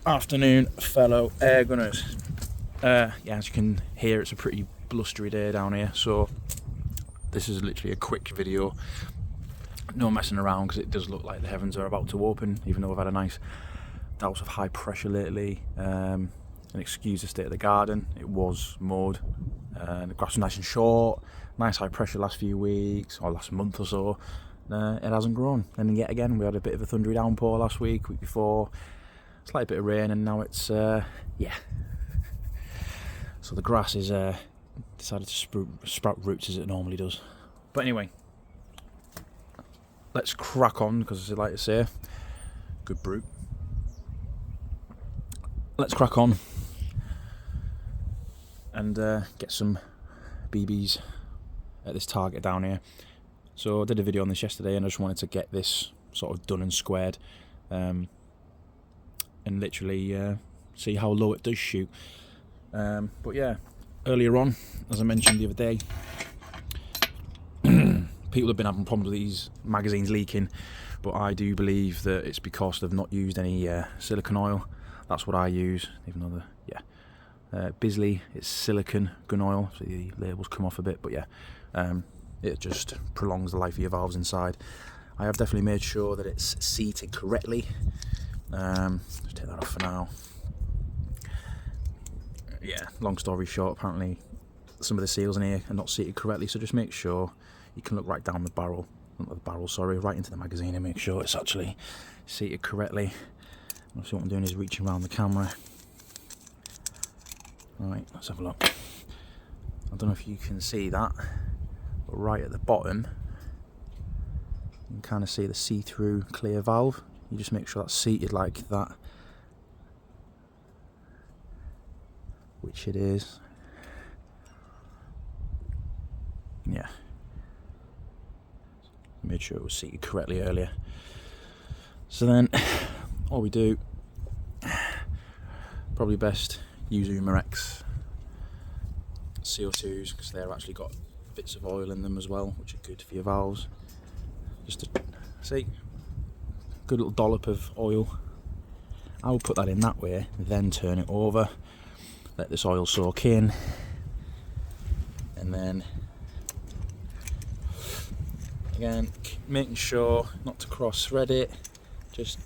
Afternoon, fellow air gunners. Yeah, as you can hear, it's a pretty blustery day down here, so this is literally a quick video. No messing around, because it does look like the heavens are about to open, even though we've had a nice douse of high pressure lately. And excuse the state of the garden, it was mowed. The grass was nice and short, nice high pressure last few weeks, or last month or so. It hasn't grown. And yet again, we had a bit of a thundery downpour last week before. Slight bit of rain, and now it's yeah. So the grass is decided to sprout roots as it normally does. But anyway, let's crack on, because as I like to say, good brute. Let's crack on and get some BBs at this target down here. So I did a video on this yesterday, and I just wanted to get this sort of done and squared. And literally see how low it does shoot. But yeah, earlier on, as I mentioned the other day, people have been having problems with these magazines leaking, but I do believe that it's because they've not used any silicone oil. That's what I use, even though Bisley, it's silicone gun oil, so the labels come off a bit, but yeah, it just prolongs the life of your valves inside. I have definitely made sure that it's seated correctly. Just take that off for now. Yeah, long story short, apparently some of the seals in here are not seated correctly, so just make sure you can look right down the barrel, not the barrel, sorry, right into the magazine, and make sure it's actually seated correctly. So what I'm doing is reaching around the camera. Right, let's have a look. I don't know if you can see that, but right at the bottom you can kind of see the see-through clear valve. You just make sure that's seated like that, which it is. Yeah, made sure it was seated correctly earlier. So then all we do, probably best use Umarex CO2s, because they've actually got bits of oil in them as well, which are good for your valves. Just to see, good little dollop of oil. I will put that in that way, then turn it over, let this oil soak in, and then again making sure not to cross thread it, just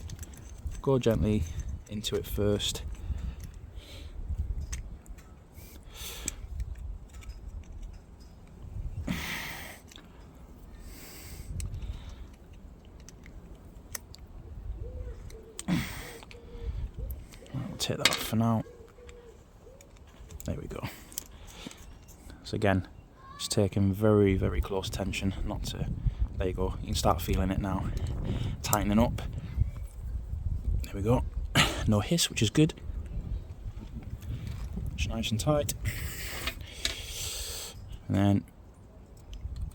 go gently into it first. Take that off for now. There we go. So again, just taking very, very close tension, not to, there you go, you can start feeling it now, tightening up. There we go. No hiss, which is good. It's nice and tight. And then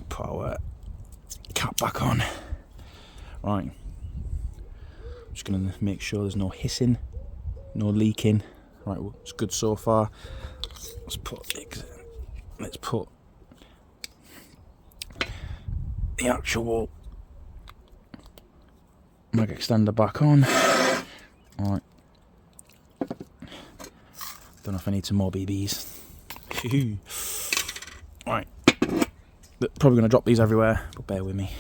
put our cap back on. Right, just gonna make sure there's no hissing, no leaking. Right, well, it's good so far. Let's put the actual mag extender back on. Alright. Don't know if I need some more BBs. Right. Probably going to drop these everywhere, but bear with me.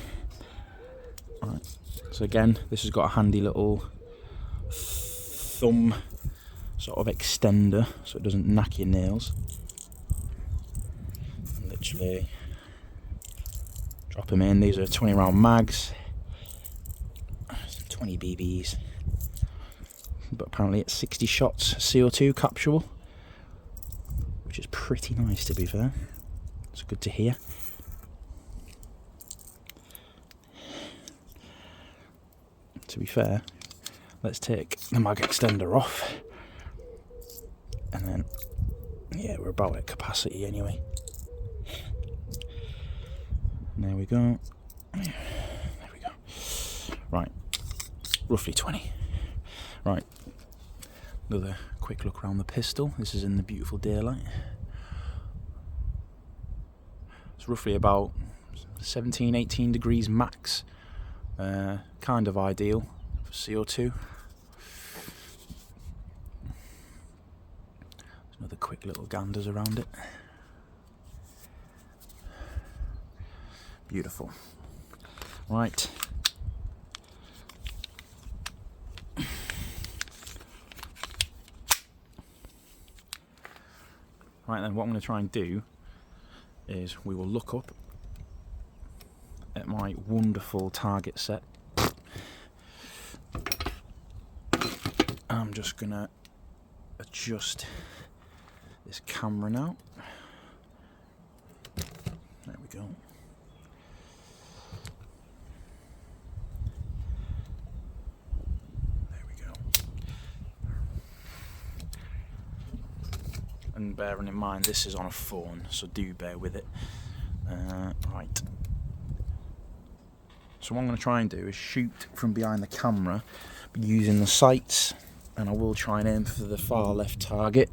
Alright. So again, this has got a handy little thumb sort of extender, so it doesn't knack your nails. Literally drop them in. These are 20 round mags, 20 BBs, but apparently it's 60 shots CO2 capsule, which is pretty nice, to be fair. It's good to hear. To be fair, let's take the mag extender off, and then yeah, we're about at capacity anyway. There we go. There we go. Right, roughly 20. Right, another quick look around the pistol. This is in the beautiful daylight. It's roughly about 17, 18 degrees max. Kind of ideal for CO2. Another quick little ganders around it. Beautiful. Right. Right then, what I'm going to try and do is we will look up at my wonderful target set. I'm just going to adjust this camera now. There we go. There we go. And bearing in mind this is on a phone, so do bear with it. Right. So what I'm going to try and do is shoot from behind the camera using the sights, and I will try and aim for the far left target,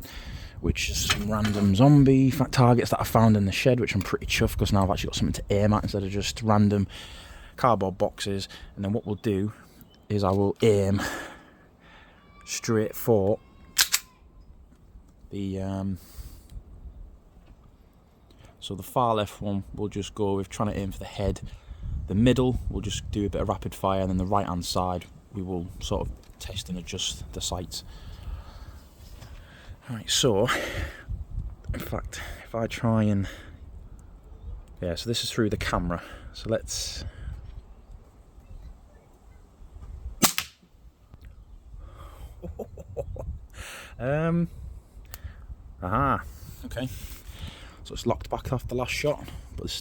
which is some random zombie targets that I found in the shed, which I'm pretty chuffed because now I've actually got something to aim at instead of just random cardboard boxes. And then what we'll do is I will aim straight for the so the far left one we'll just go with trying to aim for the head. The middle we'll just do a bit of rapid fire, and then the right hand side we will sort of test and adjust the sights. Alright, so in fact if I try and so this is through the camera, so let's okay, so it's locked back off the last shot, but there's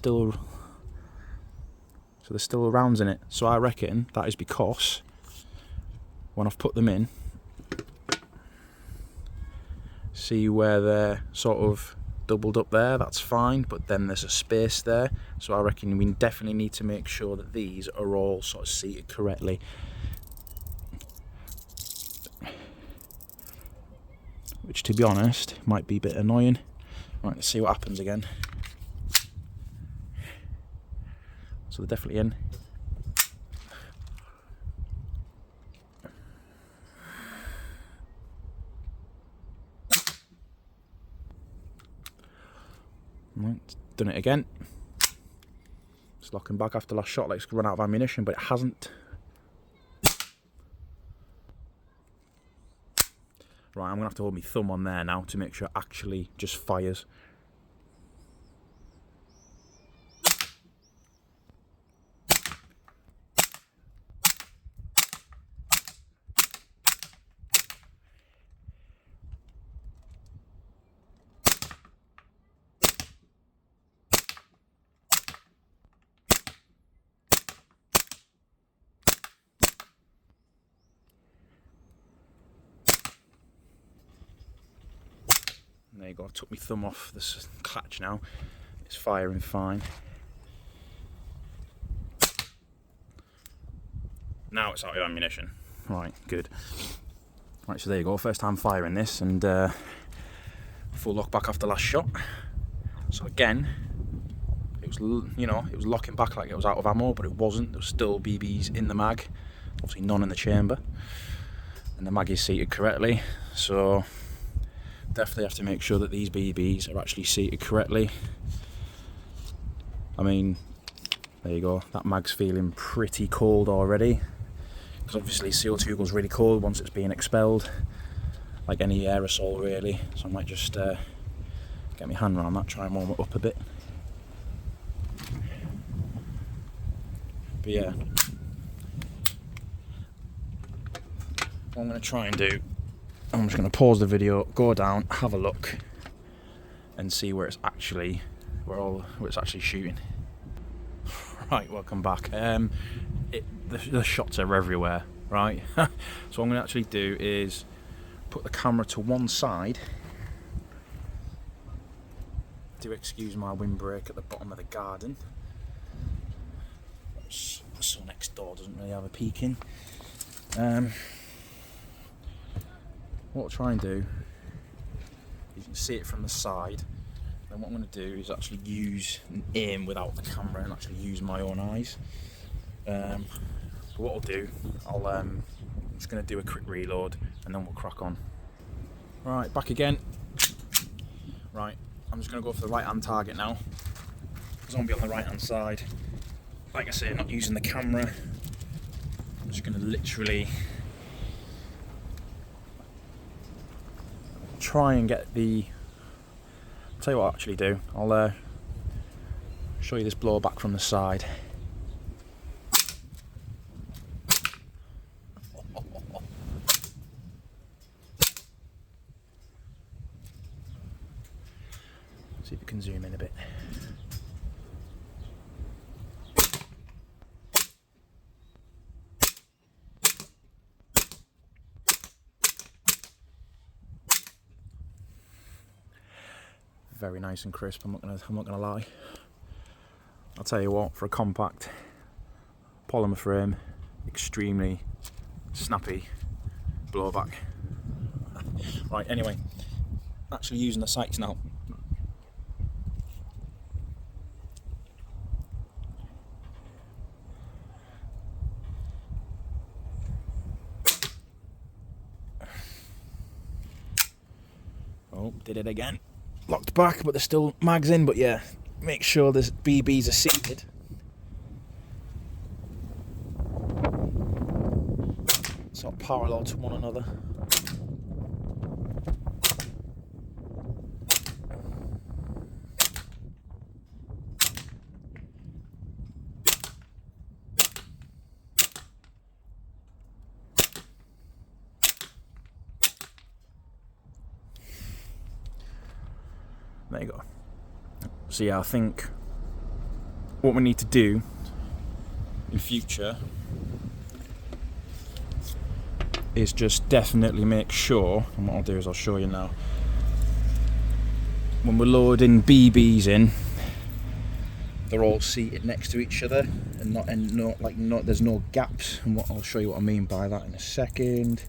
still rounds in it, so I reckon that is because when I've put them in, see where they're sort of doubled up there, that's fine, but then there's a space there, so I reckon we definitely need to make sure that these are all sort of seated correctly. Which, to be honest, might be a bit annoying. Right, let's see what happens again. So they're definitely in. Right, done it again. Just locking back after last shot, like it's run out of ammunition, but it hasn't. Right, I'm going to have to hold my thumb on there now to make sure it actually just fires. There you go, I took my thumb off this catch now. It's firing fine. Now it's out of ammunition. Right, good. Right, so there you go, first time firing this, and full lock back after last shot. So again, it was, it was locking back like it was out of ammo, but it wasn't. There was still BBs in the mag, obviously none in the chamber, and the mag is seated correctly. So definitely have to make sure that these BBs are actually seated correctly. I mean, there you go, that mag's feeling pretty cold already, because obviously CO2 goes really cold once it's being expelled, like any aerosol really. So I might just get my hand around that, try and warm it up a bit. But yeah, what I'm going to try and do, I'm just going to pause the video, go down, have a look, and see where it's actually, where it's actually shooting. Right, welcome back. The shots are everywhere, right? So what I'm going to actually do is put the camera to one side. Do excuse my windbreak at the bottom of the garden. So next door doesn't really have a peek in. What I'll try and do, you can see it from the side, and what I'm going to do is actually use an aim without the camera and actually use my own eyes. But what I'll do, I'm just going to do a quick reload and then we'll crack on. Right, back again. Right, I'm just going to go for the right hand target now, because I want to be on the right hand side. Like I say, not using the camera. I'm just going to literally try and get the... I'll tell you what I'll actually do. I'll show you this blowback from the side. See if we can zoom in a bit. Very nice and crisp. I'm not gonna lie. I'll tell you what, for a compact polymer frame, extremely snappy blowback. Right, anyway, actually using the sights now. Oh, did it again. Locked back, but there's still mags in, but yeah, make sure the BBs are seated. Sort of parallel to one another. There you go. So yeah, I think what we need to do in future is just definitely make sure, and what I'll do is I'll show you now, when we're loading BBs in, they're all seated next to each other and there's no gaps, and I'll show you what I mean by that in a second.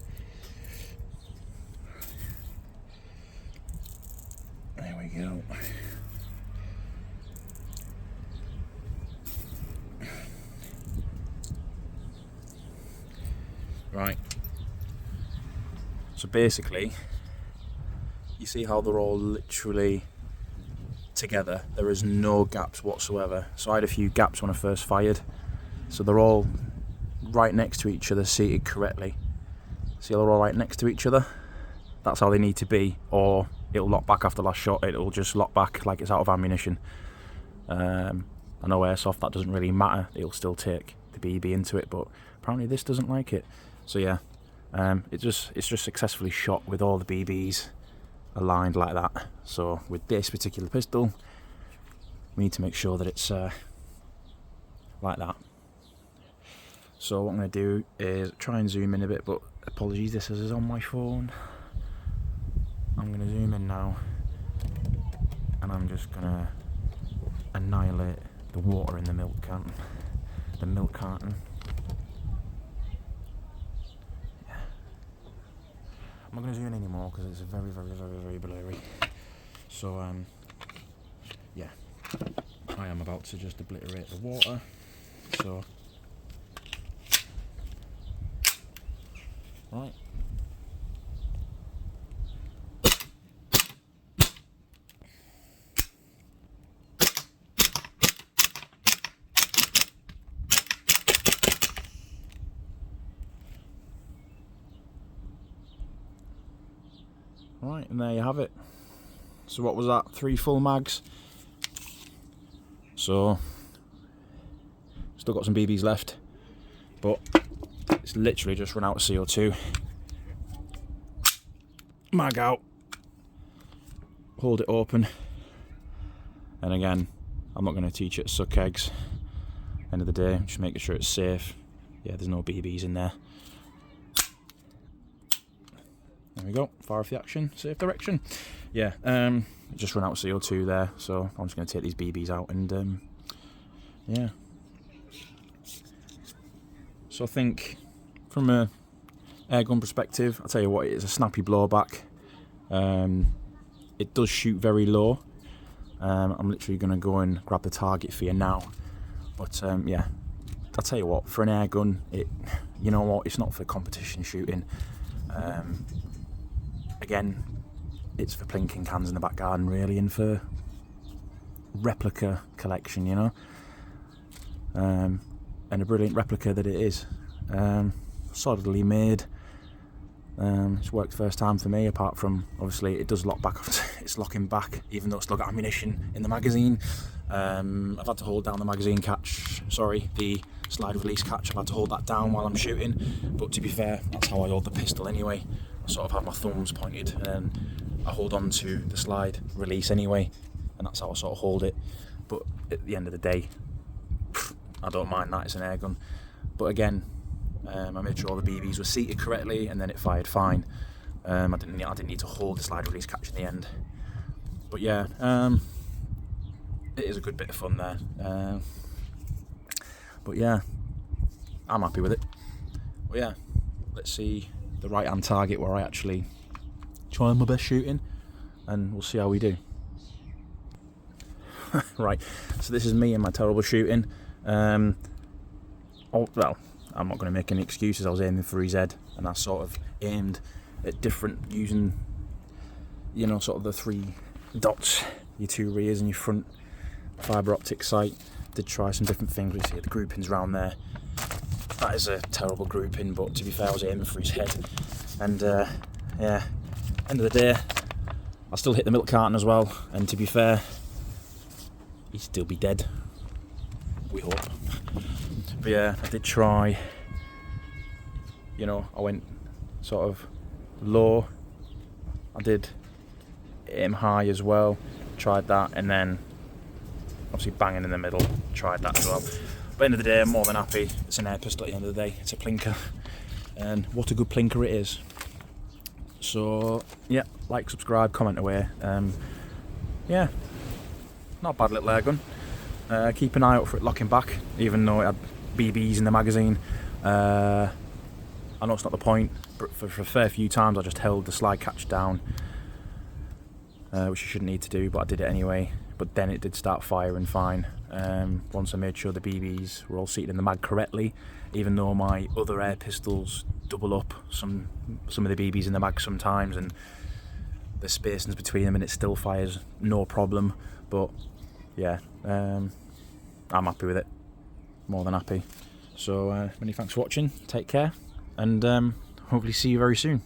There we go. Right. So basically, you see how they're all literally together. There is no gaps whatsoever. So I had a few gaps when I first fired. So they're all right next to each other, seated correctly. See how they're all right next to each other? That's how they need to be, or it'll lock back after the last shot. It'll just lock back like it's out of ammunition. I know airsoft, that doesn't really matter. It'll still take the BB into it, but apparently this doesn't like it. So yeah, it's just successfully shot with all the BBs aligned like that. So with this particular pistol, we need to make sure that it's like that. So what I'm going to do is try and zoom in a bit, but apologies, this is on my phone. I'm going to zoom in now, and I'm just going to annihilate the water in the milk carton. Yeah. I'm not going to zoom in anymore because it's very, very, very, very blurry. So yeah, I am about to just obliterate the water. So right. Right, and there you have it. So what was that? 3 full mags. So still got some BBs left, but it's literally just run out of CO2. Mag out, hold it open, and again, I'm not going to teach it to suck eggs. End of the day, just making sure it's safe. Yeah, there's no BBs in there. There we go, fire off the action, safe direction. Yeah, just run out of CO2 there, so I'm just going to take these BBs out and yeah. So I think from a airgun perspective, I'll tell you what, it is a snappy blowback. It does shoot very low. I'm literally going to go and grab the target for you now. But yeah, I'll tell you what, for an airgun, you know what, it's not for competition shooting. Again, it's for plinking cans in the back garden really, and for replica collection, you know. And a brilliant replica that it is. Solidly made. It's worked first time for me, apart from obviously it does lock back. It's locking back even though it's still got ammunition in the magazine. I've had to hold down the magazine catch, the slide release catch. I've had to hold that down while I'm shooting, but to be fair, that's how I hold the pistol anyway. I sort of have my thumbs pointed and then I hold on to the slide release anyway, and that's how I sort of hold it. But at the end of the day, I don't mind that, it's an air gun. But again, I made sure all the BBs were seated correctly and then it fired fine. I didn't need to hold the slide release catch in the end. But yeah, it is a good bit of fun there. But yeah, I'm happy with it. But yeah, let's see the right hand target where I actually try my best shooting, and we'll see how we do. Right, so this is me and my terrible shooting. Well, I'm not going to make any excuses. I was aiming for his head, and I sort of aimed at different, using, you know, sort of the 3 dots, your 2 rears and your front fibre optic sight. Did try some different things. We see the groupings around there. That is a terrible grouping, but to be fair, I was aiming for his head. And yeah, end of the day, I still hit the milk carton as well. And to be fair, he'd still be dead. We hope. But yeah, I did try. You know, I went sort of low. I did aim high as well. Tried that, and then obviously banging in the middle. Tried that as well. But end of the day, I'm more than happy. It's an air pistol at the end of the day. It's a plinker, and what a good plinker it is. So yeah, like, subscribe, comment away. Yeah, not a bad little air gun. Keep an eye out for it locking back, even though it had BBs in the magazine. I know it's not the point, but for a fair few times I just held the slide catch down, which you shouldn't need to do, but I did it anyway. But then it did start firing fine. Once I made sure the BBs were all seated in the mag correctly, even though my other air pistols double up some of the BBs in the mag sometimes, and the spacings between them, and it still fires no problem. But yeah, I'm happy with it, more than happy. So many thanks for watching, take care, and hopefully see you very soon.